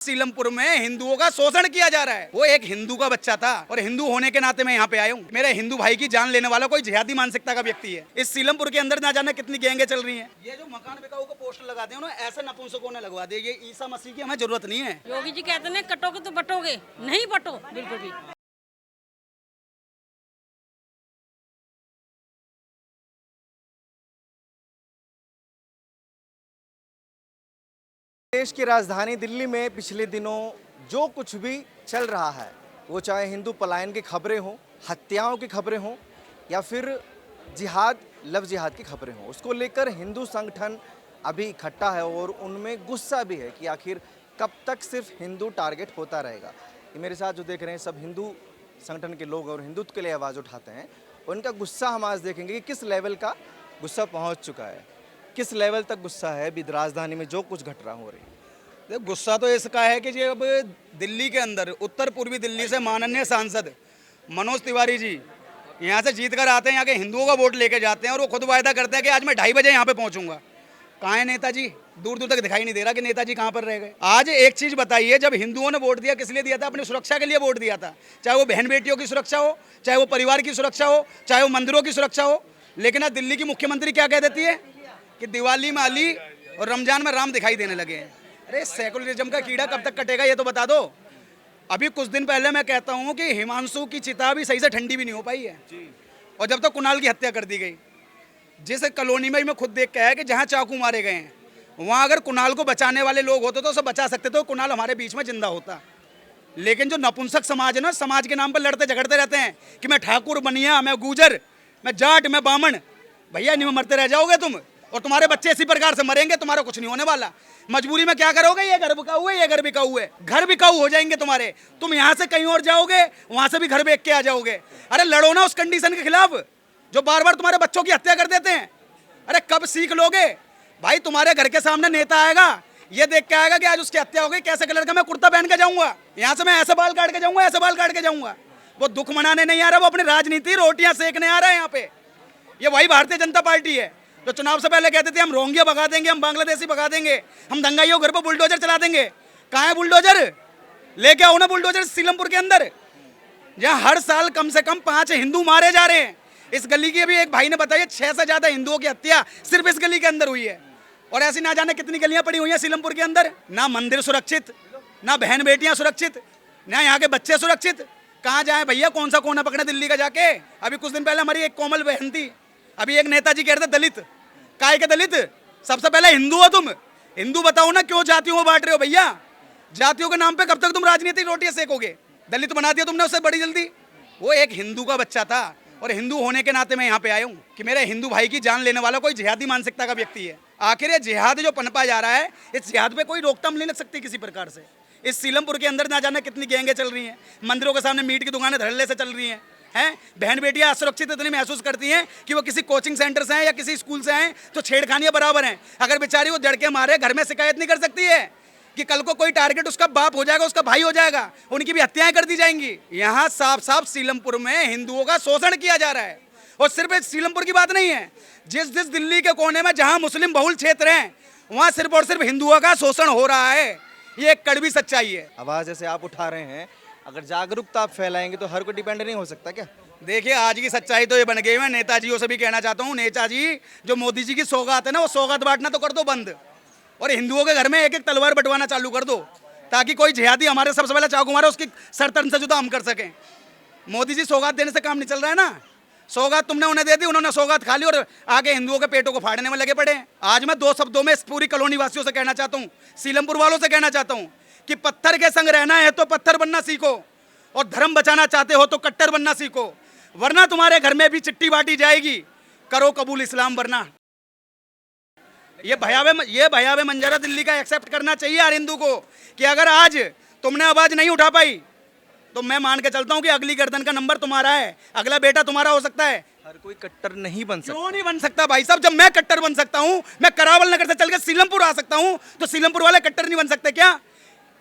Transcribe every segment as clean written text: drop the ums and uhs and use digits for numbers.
सीलमपुर में हिंदुओं का शोषण किया जा रहा है। वो एक हिंदू का बच्चा था और हिंदू होने के नाते मैं यहाँ पे आया हूँ। मेरे हिंदू भाई की जान लेने वाला कोई जिहादी मानसिकता का व्यक्ति है। इस सीलमपुर के अंदर ना जाने कितनी गैंगे चल रही हैं। ये जो मकान बिकाऊ को पोस्टर लगाते हैं ना, ऐसे नपुंसकों ने लगवा दिए। ये ईसा मसीह की हमें जरूरत नहीं है। योगी जी कहते हैं कटोगे तो बटोगे, नहीं बटो बिल्कुल भी। देश की राजधानी दिल्ली में पिछले दिनों जो कुछ भी चल रहा है, वो चाहे हिंदू पलायन की खबरें हों, हत्याओं की खबरें हों या फिर जिहाद, लव जिहाद की खबरें हों, उसको लेकर हिंदू संगठन अभी इकट्ठा है और उनमें गुस्सा भी है कि आखिर कब तक सिर्फ हिंदू टारगेट होता रहेगा। ये मेरे साथ जो देख रहे हैं सब हिंदू संगठन के लोग और हिंदुत्व के लिए आवाज़ उठाते हैं। उनका गुस्सा हम आज देखेंगे कि किस लेवल का गुस्सा पहुँच चुका है, किस लेवल तक गुस्सा है अभी राजधानी में जो कुछ घटना हो रही है। गुस्सा तो इसका है कि अब दिल्ली के अंदर उत्तर पूर्वी दिल्ली से माननीय सांसद मनोज तिवारी जी यहाँ से जीत कर आते हैं, यहाँ के हिंदुओं का वोट लेके जाते हैं और वो खुद वायदा करते हैं कि आज मैं 2:30 बजे यहाँ पे पहुँचूंगा। कहाँ है नेताजी? दूर दूर तक दिखाई नहीं दे रहा कि नेताजी कहाँ पर रह गए। आज एक चीज़ बताइए, जब हिंदुओं ने वोट दिया किस लिए दिया था? अपनी सुरक्षा के लिए वोट दिया था। चाहे वो बहन बेटियों की सुरक्षा हो, चाहे वो परिवार की सुरक्षा हो, चाहे वो मंदिरों की सुरक्षा हो। लेकिन आज दिल्ली की मुख्यमंत्री क्या कह देती है कि दिवाली में अली और रमजान में राम दिखाई देने लगे हैं। अरे सेकुलरिज्म का कीड़ा कब तक कटेगा ये तो बता दो। अभी कुछ दिन पहले मैं कहता हूँ कि हिमांशु की चिता भी सही से ठंडी भी नहीं हो पाई है। और जब तक कुणाल की हत्या कर दी गई, जिस कॉलोनी में मैं खुद देख के आया कि जहाँ चाकू मारे गए हैं, वहाँ अगर कुणाल को बचाने वाले लोग होते तो उसे बचा सकते थे, कुणाल हमारे बीच में जिंदा होता। लेकिन जो नपुंसक समाज है ना, समाज के नाम पर लड़ते झगड़ते रहते हैं कि मैं ठाकुर बनिया, मैं गुजर, मैं जाट, मैं बामन। भैया नहीं में मरते रह जाओगे तुम और तुम्हारे बच्चे इसी प्रकार से मरेंगे, तुम्हारा कुछ नहीं होने वाला। मजबूरी में क्या करोगे? ये घर बिकाऊ है, ये घर बिकाऊ है, घर बिकाऊ हो जाएंगे तुम्हारे। तुम यहाँ से कहीं और जाओगे, वहाँ से भी घर बेच के आ जाओगे। अरे लड़ो ना उस कंडीशन के खिलाफ जो बार बार तुम्हारे बच्चों की हत्या कर देते हैं। अरे कब सीख लोगे भाई? तुम्हारे घर के सामने नेता आएगा, ये देख के आएगा कि आज उसकी हत्या हो गई, कैसे कलर का मैं कुर्ता पहन के जाऊंगा, यहाँ से मैं ऐसे बाल काट के जाऊंगा, ऐसे बाल काट के जाऊंगा। वो दुख मनाने नहीं आ रहा, वो अपनी राजनीति रोटियां सेकने आ रहा है यहाँ पे। ये वही भारतीय जनता पार्टी है जो चुनाव से पहले कहते थे हम रोहिंग्या भगा देंगे, हम बांग्लादेशी भगा देंगे, हम दंगाइयों घर पर बुलडोजर चला देंगे। कहाँ है बुलडोजर? लेके आओ ना बुलडोजर सीलमपुर के अंदर, जहाँ हर साल कम से कम 5 हिंदू मारे जा रहे हैं। इस गली की अभी एक भाई ने बताया 6 से ज्यादा हिंदुओं की हत्या सिर्फ इस गली के अंदर हुई है। और ऐसी ना जाने कितनी गलियां पड़ी हुई हैं सीलमपुर के अंदर। ना मंदिर सुरक्षित, ना बहन बेटियां सुरक्षित, ना यहाँ के बच्चे सुरक्षित। कहाँ जाए भैया? कौन सा कोना पकड़े दिल्ली का जाके? अभी कुछ दिन पहले हमारी एक कोमल बहन थी, अभी एक नेताजी कह रहे थे दलित। काय के दलित? सबसे पहले हिंदू हो तुम। हिंदू बताओ ना, क्यों जातियों को बांट रहे हो भैया? जातियों के नाम पे कब तक तुम राजनीतिक रोटियां सेकोगे? दलित बना दिया तुमने उससे बड़ी जल्दी। वो एक हिंदू का बच्चा था और हिंदू होने के नाते मैं यहाँ पे आया हूँ कि मेरे हिंदू भाई की जान लेने वाला कोई जिहादी मानसिकता का व्यक्ति है। आखिर ये जिहाद जो पनपा जा रहा है, इस जिहाद पे कोई रोकथाम नहीं लग सकती किसी प्रकार से। इस सीलमपुर के अंदर ना जाने कितनी गैंगे चल रही हैं, मंदिरों के सामने मीट की दुकानें धड़ल्ले से चल रही हैं। बहन बेटियां असुरक्षित इतनी महसूस करती हैं कि वो किसी कोचिंग सेंटर से हैं या किसी स्कूल से हैं तो छेड़खानियां बराबर हैं। अगर बेचारी वो जड़ के मारे घर में शिकायत नहीं कर सकती है कि कल को कोई टारगेट उसका बाप हो जाएगा, उसका भाई हो जाएगा, उनकी भी हत्याएं कर दी जाएंगी। यहाँ साफ साफ सीलमपुर में हिंदुओं का शोषण किया जा रहा है। और सिर्फ सीलमपुर की बात नहीं है, जिस जिस दिल्ली के कोने में जहाँ मुस्लिम बहुल क्षेत्र हैं, वहाँ सिर्फ और सिर्फ हिंदुओं का शोषण हो रहा है। ये एक कड़वी सच्चाई है। आवाज़ जैसे आप उठा रहे हैं, अगर जागरूकता आप फैलाएंगे तो हर कोई डिपेंड नहीं हो सकता क्या? देखिए आज की सच्चाई तो ये बन गई। मैं नेताजियों से भी कहना चाहता हूँ, नेताजी जो मोदी जी की सौगात है ना, वो सौगात बांटना तो कर दो बंद और हिंदुओं के घर में एक एक तलवार बंटवाना चालू कर दो, ताकि कोई जिहादी हमारे सबसे पहले चाकू मारे उसकी सर तन से जुदा हम कर सकें। मोदी जी सौगात देने से काम नहीं चल रहा है ना। सौगात तुमने उन्हें दे दी, उन्होंने सौगात खा ली और आगे हिंदुओं के पेटों को फाड़ने में लगे पड़े हैं। आज मैं 2 शब्दों में इस पूरी कॉलोनी वासियों से कहना चाहता हूँ, सीलमपुर वालों से कहना चाहता हूँ कि पत्थर के संग रहना है तो पत्थर बनना सीखो और धर्म बचाना चाहते हो तो कट्टर बनना सीखो, वरना तुम्हारे घर में भी चिट्ठी बांटी जाएगी, करो कबूल इस्लाम वरना। ये भयावह मंजरा दिल्ली का एक्सेप्ट करना चाहिए हर हिंदू को कि अगर आज तुमने आवाज नहीं उठा पाई तो मैं मान के चलता हूं कि अगली गर्दन का नंबर तुम्हारा है, अगला बेटा तुम्हारा हो सकता है। हर कोई कट्टर नहीं बन सकता। क्यों नहीं बन सकता भाई साहब? जब मैं कट्टर बन सकता हूं, मैं करावल नगर से चल के सीलमपुर आ सकता हूं, तो सीलमपुर वाले कट्टर नहीं बन सकते क्या?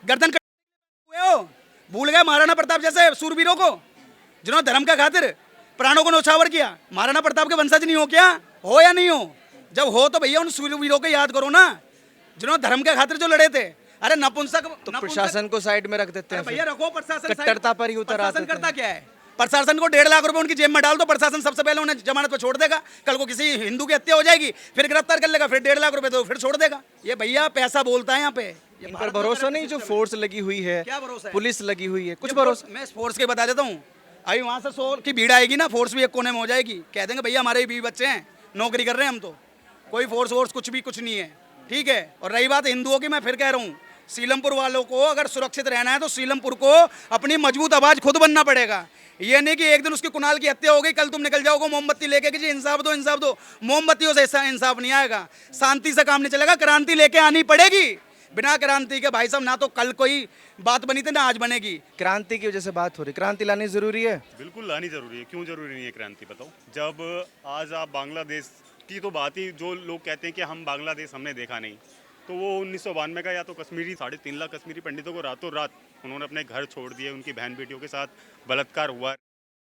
गर्दन हुए हो? भूल गए महाराणा प्रताप जैसे सूरवीरों को जिन्होंने धर्म का खातिर प्राणों को न्यौछावर किया? महाराणा प्रताप के वंशज नहीं हो क्या? हो या नहीं हो? जब हो तो भैया उन सूरवीरों को याद करो ना, जिन्होंने धर्म के खातिर जो लड़े थे। अरे नपुंसक तो प्रशासन को साइड में रख देते हैं भैया फिर। रखो प्रशासन कट्टरता पर ही उतर प्रशासन आते करता हैं। क्या है? प्रशासन को 1.5 लाख रुपए उनकी जेब में डाल दो, प्रशासन सबसे पहले उन्हें जमानत पर छोड़ देगा। कल को किसी हिंदू की हत्या हो जाएगी, फिर गिरफ्तार कर लेगा, फिर 1.5 लाख रुपए दो, फिर छोड़ देगा। ये भैया पैसा बोलता है यहाँ पे। ये इन पर भारत भरोसा का नहीं, जो फोर्स लगी हुई है, क्या भरोसा है? पुलिस लगी हुई है, कुछ ये भरोसा? मैं फोर्स के बता देता हूँ। अभी वहाँ से 100 की भीड़ आएगी ना, फोर्स भी एक कोने में हो जाएगी। कह देंगे भैया हमारे भी बच्चे हैं, नौकरी कर रहे हैं हम तो, कोई फोर्स वोर्स कुछ नहीं है, ठीक है। और रही बात हिंदुओं की, मैं फिर कह रहा हूँ, सीलमपुर वालों को अगर सुरक्षित रहना है तो सीलमपुर को अपनी मजबूत आवाज खुद बनना पड़ेगा। ये नहीं कि एक दिन उसकी कुणाल की हत्या हो गई, कल तुम निकल जाओगे मोमबत्ती लेके कि जी इंसाफ दो इंसाफ दो। मोमबत्तियों से इंसाफ नहीं आएगा, शांति से काम नहीं चलेगा, क्रांति लेके आनी पड़ेगी। बिना क्रांति के भाई साहब ना तो कल कोई बात बनी थी ना आज बनेगी। क्रांति की वजह से बात हो रही, क्रांति लानी जरूरी है। बिल्कुल लानी जरूरी है। क्यों जरूरी नहीं है क्रांति, बताओ। जब आज आप बांग्लादेश की तो बात ही, जो लोग कहते हैं कि हम बांग्लादेश हमने देखा नहीं, तो वो 1992 का या तो कश्मीरी 3.5 लाख कश्मीरी पंडितों को रातों रात उन्होंने अपने घर छोड़ दिए, उनकी बहन बेटियों के साथ बलात्कार हुआ।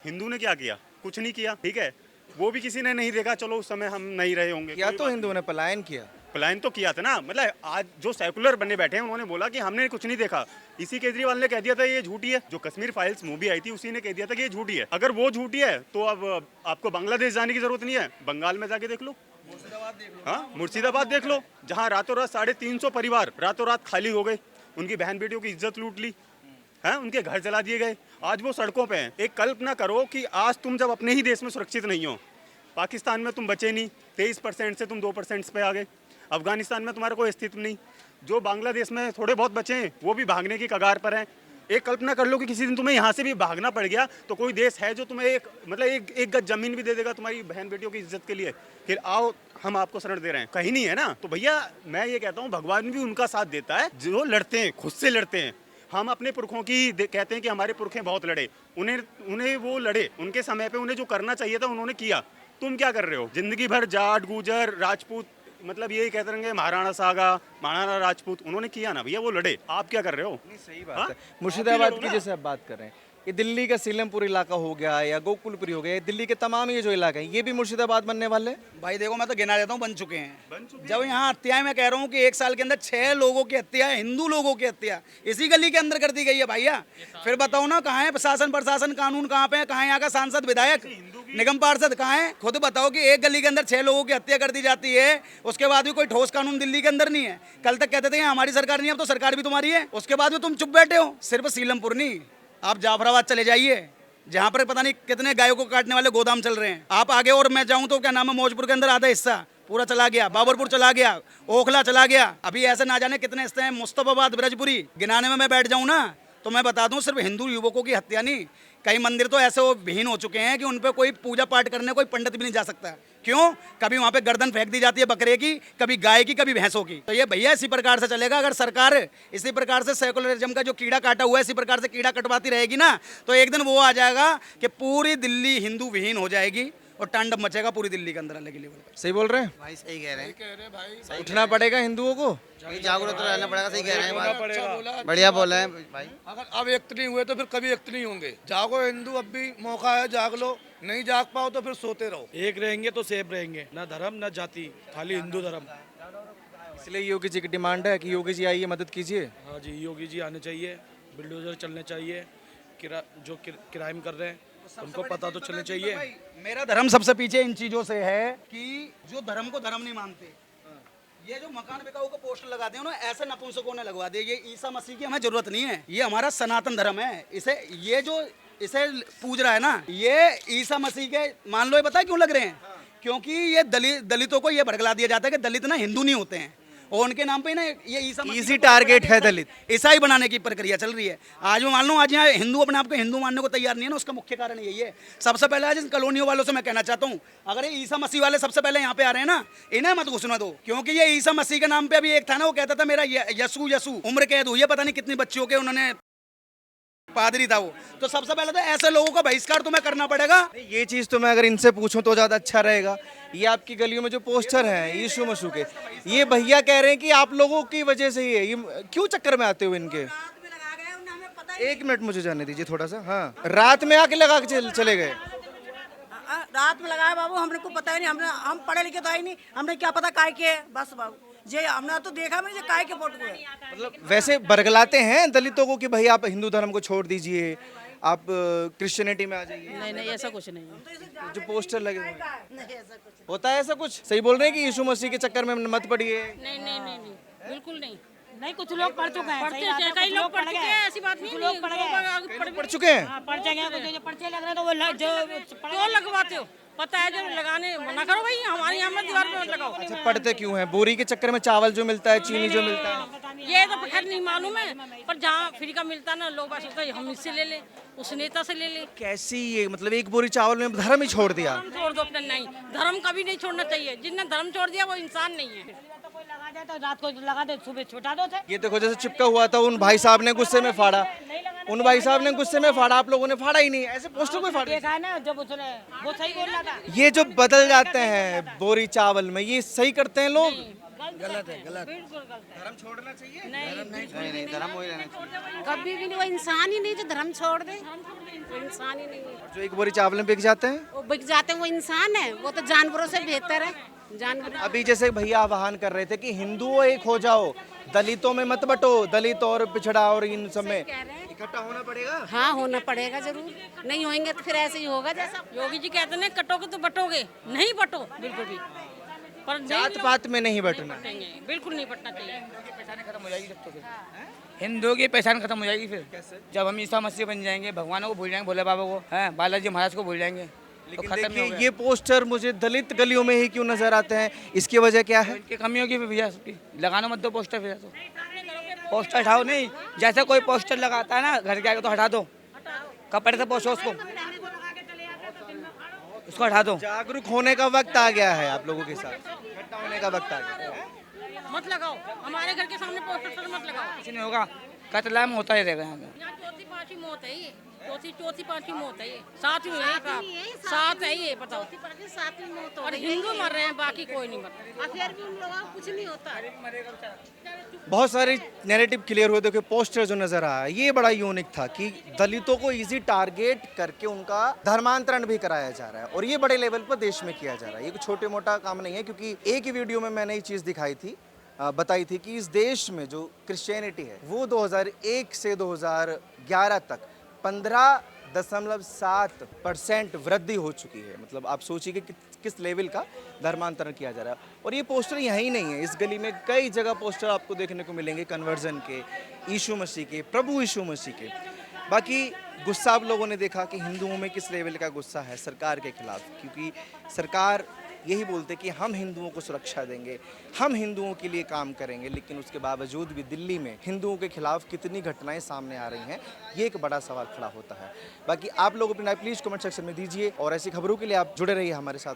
हिंदू ने क्या किया? कुछ नहीं किया, ठीक है। वो भी किसी ने नहीं देखा, चलो उस समय हम नहीं रहे होंगे, या कोई तो बात हिंदुओं ने पलायन किया। प्लान तो किया था ना। मतलब आज जो सेकुलर बने बैठे हैं उन्होंने बोला कि हमने कुछ नहीं देखा। इसी केजरीवाल ने कह दिया था ये झूठी है। जो कश्मीर फाइल्स मूवी आई थी उसी ने कह दिया था कि ये झूठी है। अगर वो झूठी है तो अब आपको बांग्लादेश जाने की जरूरत नहीं है, बंगाल में जाके देख लो, हाँ मुर्शिदाबाद देख लो, जहाँ रातों रात 350 परिवार रातों रात खाली हो गए, उनकी बहन बेटियों की इज्जत लूट ली है, उनके घर जला दिए गए, आज वो सड़कों पे हैं। एक कल्पना करो कि आज तुम जब अपने ही देश में सुरक्षित नहीं हो, पाकिस्तान में तुम बचे नहीं, 23% से तुम 2% पे आ गए, अफगानिस्तान में तुम्हारा कोई अस्तित्व नहीं, जो बांग्लादेश में थोड़े बहुत बचे हैं वो भी भागने की कगार पर हैं। एक कल्पना कर लो कि किसी दिन तुम्हें यहाँ से भी भागना पड़ गया तो कोई देश है जो तुम्हें एक गज जमीन भी दे देगा तुम्हारी बहन बेटियों की इज्जत के लिए, फिर आओ हम आपको शरण दे रहे हैं, कहीं नहीं है ना। तो भैया मैं ये कहता हूँ भगवान भी उनका साथ देता है जो लड़ते हैं, खुद से लड़ते हैं। हम अपने पुरखों की कहते हैं कि हमारे पुरखे बहुत लड़े, उन्हें वो लड़े, उनके समय पे उन्हें जो करना चाहिए था उन्होंने किया। तुम क्या कर रहे हो? जिंदगी भर जाट गुजर राजपूत, मतलब यही कहते रहेंगे महाराणा सागा महाराणा राजपूत, उन्होंने किया ना भैया, वो लड़े। आप क्या कर रहे हो? सही बात है। मुर्शिदाबाद की जैसे आप बात कर रहे हैं, ये दिल्ली का सीलमपुर इलाका हो गया या गोकुलपुरी हो गया, दिल्ली के तमाम ये जो इलाके हैं ये भी मुर्शिदाबाद बनने वाले हैं। भाई देखो मैं तो गिना देता हूँ, बन चुके हैं। जब यहाँ हत्याएं, मैं कह रहा हूँ कि 1 साल के अंदर 6 लोगों की हत्या, हिंदू लोगों की हत्या इसी गली के अंदर कर दी गई है भैया। फिर बताओ ना कहाँ है प्रशासन कानून, कहाँ पे है? कहाँ है यहाँ का सांसद विधायक निगम पार्षद, कहाँ है? खुद बताओ कि एक गली के अंदर 6 लोगों की हत्या कर दी जाती है, उसके बाद भी कोई ठोस कानून दिल्ली के अंदर नहीं है। कल तक कहते थे हमारी सरकार नहीं है, अब तो सरकार भी तुम्हारी है, उसके बाद भी तुम चुप बैठे हो। सिर्फ सीलमपुर नहीं, आप जाफराबाद चले जाइए, जहाँ पर पता नहीं कितने गायों को काटने वाले गोदाम चल रहे हैं। आप आगे और मैं जाऊँ तो क्या नाम है, मौजपुर के अंदर आधा हिस्सा पूरा चला गया, बाबरपुर चला गया, ओखला चला गया, अभी ऐसे ना जाने कितने हिस्से हैं, मुस्तफाबाद, ब्रजपुरी, गिनाने में मैं बैठ जाऊँ ना तो मैं बता दूं सिर्फ हिंदू युवकों की हत्या नहीं, कई मंदिर तो ऐसे वो विहीन हो चुके हैं कि उन पे कोई पूजा पाठ करने कोई पंडित भी नहीं जा सकता। क्यों? कभी वहाँ पे गर्दन फेंक दी जाती है बकरे की, कभी गाय की, कभी भैंसों की। तो ये भैया इसी प्रकार से चलेगा। अगर सरकार इसी प्रकार से सेकुलरिज्म का जो कीड़ा काटा हुआ है इसी प्रकार से कीड़ा कटवाती रहेगी ना तो एक दिन वो आ जाएगा कि पूरी दिल्ली हिंदू विहीन हो जाएगी और तांडव मचेगा पूरी दिल्ली के अंदर अलग लेवल पर। सही बोल रहे हैं भाई, सही कह रहे हैं। उठना पड़ेगा हिंदुओं को, जागरूक तो रहना पड़ेगा। सही कह रहे हैं, बढ़िया बोल रहे हैं भाई। अगर अब एक नहीं हुए तो फिर कभी एक नहीं होंगे। जागो हिंदू, अब भी मौका है, जाग लो। नहीं जाग पाओ तो फिर सोते रहो। एक रहेंगे तो सेफ रहेंगे, ना धर्म ना जाति, खाली हिंदू धर्म। इसलिए योगी जी की डिमांड है कि योगी जी आइए मदद कीजिए। हाँ जी, योगी जी आने चाहिए, बिल्डोजर चलने चाहिए, जो क्राइम कर रहे हैं उनको पता तो चलना चाहिए। मेरा धर्म सबसे पीछे इन चीजों से है कि जो धर्म को धर्म नहीं मानते, ये जो मकान बिकाऊ को पोस्टर लगाते हैं ना, ऐसे नपुंसकों ने लगवा दिए। ये ईसा मसीह की हमें जरूरत नहीं है, ये हमारा सनातन धर्म है। इसे पूज रहा है ना, ये ईसा मसीह के मान लो। ये पता है क्यों लग रहे हैं? क्योंकि ये दलितों को ये भड़कला दिया जाता है कि दलित ना हिंदू नहीं होते हैं, और उनके नाम पे ना ये ईसा मसीह इजी टारगेट है दलित, ईसाई बनाने की प्रक्रिया चल रही है। आज मान लो आज यहाँ हिंदू अपने आप को हिंदू मानने को तैयार नहीं है ना, उसका मुख्य कारण यही है। सबसे पहले आज इन कॉलोनियों वालों से मैं कहना चाहता हूँ, अगर ये ईसा मसीह वाले सबसे पहले यहाँ पे आ रहे हैं ना, इन्हें मत घुसना दो। क्योंकि ये ईसा मसीह के नाम पे अभी एक था ना, वो कहता था मेरा यसु उम्र कैद हुई है, पता नहीं कितनी बच्चियों के उन्होंने, पादरी था वो। तो सबसे पहले तो ऐसे लोगों का बहिष्कार तुम्हें करना पड़ेगा। ये चीज तो मैं अगर इनसे पूछूं तो ज्यादा अच्छा रहेगा। ये आपकी गलियों में जो पोस्टर हैं यीशु मसीह के, ये भैया कह रहे हैं कि आप लोगों की वजह से ही है, ये क्यों चक्कर में आते हो इनके? एक मिनट मुझे जाने दीजिए थोड़ा सा। हाँ, रात में आके लगा के चले गए। रात में लगाया बाबू, हमने को पता ही नहीं, हम पढ़े लिखे तो है नहीं, हमने क्या पता काय के है। बस बाबू जे हमने तो देखा मैं जे काय के फोटो है। मतलब वैसे बरगलाते हैं दलितों को कि भाई आप हिंदू धर्म को छोड़ दीजिए, आप क्रिश्चियनिटी में आ जाइए, नहीं नहीं ऐसा कुछ नहीं है। जो पोस्टर लगे हुए हैं। होता है ऐसा कुछ? सही बोल रहे हैं कि यीशु मसीह के चक्कर में मत पड़िए। नहीं नहीं नहीं नहीं बिल्कुल नहीं। नहीं कुछ लोग पढ़ चुके हैं, पढ़ते सही बात है, हैं, कई कुछ लोग पढ़ चुके हैं, ऐसी बात नहीं कुछ लोग पढ़ गए, पढ़ चुके हैं। हाँ, पढ़ चुके हैं, कुछ जो पर्चे लग रहे हैं तो वो जो क्यों लगवाते हो? पता है जब लगाने मना करो भाई, हमारे यहाँ में दीवार पे मत लगाओ। अच्छा, पढ़ते क्यों हैं? बोरी के चक्कर में चावल जो मिलता है, चीनी जो मिलता है। ये तो खैर नहीं मालूम है, पर जहाँ फ्री का मिलता है ना, लोग बस सोचते हैं हम इससे ले ले, उस नेता से ले ले। कैसी ये, मतलब एक बोरी चावल में धर्म ही छोड़ दिया। धर्म छोड़ दो अपना। नहीं, धर्म कभी नहीं छोड़ना चाहिए। जिसने धर्म छोड़ दिया वो इंसान नहीं है। कोई लगा जाए तो रात को लगा दे, सुबह छुटा दो थे। ये देखो जैसे चिपका हुआ था, उन भाई साहब ने गुस्से में फाड़ा, उन भाई साहब ने गुस्से में फाड़ा, आप लोगों ने फाड़ा ही नहीं। ऐसे पोस्टर कोई फाड़ देखा है ना, जब उसने वो सही बोल रहा था। ये जो बदल जाते हैं बोरी चावल में, ये सही करते हैं लोग? गलत है, गलत, बिल्कुल गलत है। धर्म छोड़ना चाहिए? नहीं धर्म वही रहना चाहिए। कभी भी नहीं। वो इंसान ही नहीं जो धर्म छोड़ दे, वो इंसान ही नहीं है। जो एक बोरी चावल में बिक जाते हैं, वो बिक जाते हैं, वो इंसान है। वो तो जानवरों से बेहतर है। जानवर अभी जैसे भैया आह्वान कर रहे थे कि हिंदुओं एक हो जाओ, दलितों में मत बटो, दलित और पिछड़ा और इन सब में इकट्ठा होना पड़ेगा। हाँ होना पड़ेगा जरूर। नहीं होंगे तो फिर ऐसे ही होगा जैसा योगी जी कहते हैं, कटोगे तो बटोगे, नहीं बटो बिल्कुल भी। पर जात पात में नहीं बटना। बिल्कुल नहीं बटना चाहिए। खत्म हो जाएगी जब तो फिर हिंदुओं की पहचान खत्म हो जाएगी। फिर कैसे? जब हम ईसा मसीह बन जाएंगे, भगवानों को भूल जाएंगे, भोले बाबा को, हैं बालाजी महाराज को भूल जाएंगे, तो लेकिन खत्म ही हो देखिए गया। ये पोस्टर मुझे दलित गलियों में ही क्यों नजर आते हैं, इसकी वजह क्या है? इनकी कमी होगी फिर भैया सबकी। लगाना मत दो पोस्टर, फिर तो पोस्टर हटाओ। नहीं, जैसे कोई पोस्टर लगाता है ना घर के आगे तो हटा दो, कपड़े से पोछो उसको हटा दो। जागरूक होने का वक्त आ गया है, आप लोगों के साथ इकट्ठा होने का वक्त आ गया है। मत लगाओ हमारे घर के सामने पोस्टर मत लगाओ। कुछ नहीं होगा, कत्लेआम होता ही रहेगा यहाँ पे। यहाँ चौथी पांचवी मौत है ये, चौथी पांचवी मौत है ये, सातवीं है सात है ये, बताओ। सातवीं मौत और हिंदू मर रहे हैं, बाकी कोई नहीं मर रहा। फिर भी उन लोगों को कुछ नहीं होता। बहुत सारे नैरेटिव क्लियर हुए। देखो पोस्टर जो नजर आया ये बड़ा यूनिक था कि दलितों को इजी टारगेट करके उनका धर्मांतरण भी कराया जा रहा है, और ये बड़े लेवल पर देश में किया जा रहा है। ये कोई छोटे मोटा काम नहीं है, क्योंकि एक ही वीडियो में मैंने ये चीज़ दिखाई थी, बताई थी कि इस देश में जो क्रिश्चियनिटी है वो 2001 से 2011 तक 15.7% वृद्धि हो चुकी है। मतलब आप सोचिए कि किस लेवल का धर्मांतरण किया जा रहा है। और ये पोस्टर यहीं नहीं है, इस गली में कई जगह पोस्टर आपको देखने को मिलेंगे कन्वर्जन के, यीशु मसीह के, प्रभु यीशु मसीह के। बाकी गुस्सा आप लोगों ने देखा कि हिंदुओं में किस लेवल का गुस्सा है सरकार के खिलाफ, क्योंकि सरकार यही बोलते कि हम हिंदुओं को सुरक्षा देंगे, हम हिंदुओं के लिए काम करेंगे, लेकिन उसके बावजूद भी दिल्ली में हिंदुओं के खिलाफ कितनी घटनाएं सामने आ रही हैं, ये एक बड़ा सवाल खड़ा होता है। बाकी आप लोग अपनी राय प्लीज़ कमेंट सेक्शन में दीजिए, और ऐसी खबरों के लिए आप जुड़े रहिए हमारे साथ।